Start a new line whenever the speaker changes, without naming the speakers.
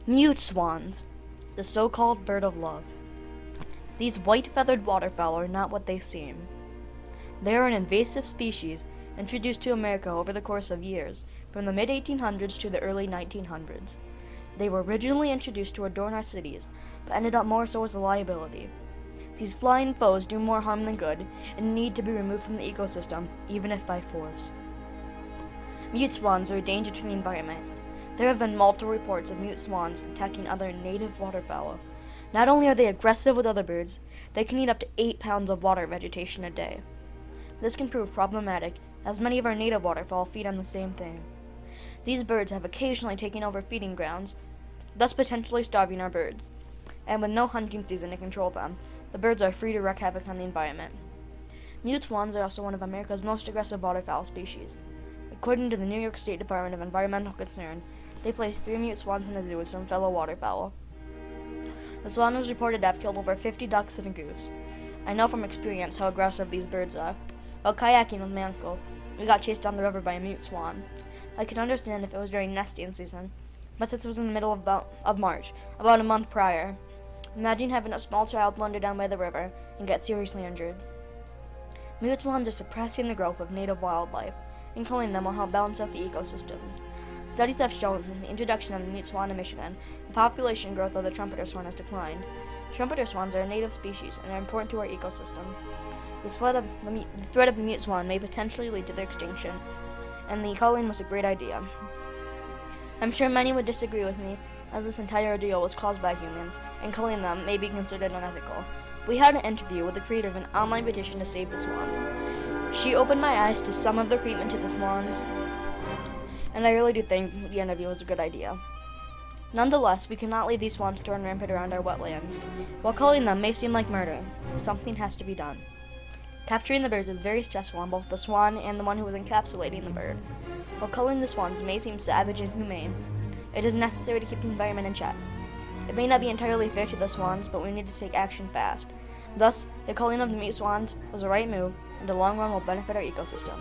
Mute swans, the so-called bird of love. These white-feathered waterfowl are not what they seem. They are an invasive species introduced to America over the course of years, from the mid-1800s to the early 1900s. They were originally introduced to adorn our cities, but ended up more so as a liability. These flying foes do more harm than good, and need to be removed from the ecosystem, even if by force. Mute swans are a danger to the environment. There have been multiple reports of mute swans attacking other native waterfowl. Not only are they aggressive with other birds, they can eat up to 8 pounds of water vegetation a day. This can prove problematic, as many of our native waterfowl feed on the same thing. These birds have occasionally taken over feeding grounds, thus potentially starving our birds. And with no hunting season to control them, the birds are free to wreak havoc on the environment. Mute swans are also one of America's most aggressive waterfowl species. According to the New York State Department of Environmental Concern, they placed 3 mute swans in a zoo with some fellow waterfowl. The swan was reported to have killed over 50 ducks and a goose. I know from experience how aggressive these birds are. While kayaking with my uncle, we got chased down the river by a mute swan. I could understand if it was during nesting season, but this was in the middle of March, about a month prior. Imagine having a small child wander down by the river and get seriously injured. Mute swans are suppressing the growth of native wildlife, and killing them will help balance out the ecosystem. Studies have shown that the introduction of the mute swan in Michigan, the population growth of the trumpeter swan has declined. Trumpeter swans are a native species and are important to our ecosystem. The threat of the mute swan may potentially lead to their extinction, and the culling was a great idea. I'm sure many would disagree with me, as this entire ordeal was caused by humans, and culling them may be considered unethical. We had an interview with the creator of an online petition to save the swans. She opened my eyes to some of the treatment to the swans, and I really do think the interview was a good idea. Nonetheless, we cannot leave these swans to run rampant around our wetlands. While culling them may seem like murder, something has to be done. Capturing the birds is very stressful on both the swan and the one who is encapsulating the bird. While culling the swans may seem savage and humane, it is necessary to keep the environment in check. It may not be entirely fair to the swans, but we need to take action fast. Thus, the culling of the mute swans was the right move, and in the long run will benefit our ecosystem.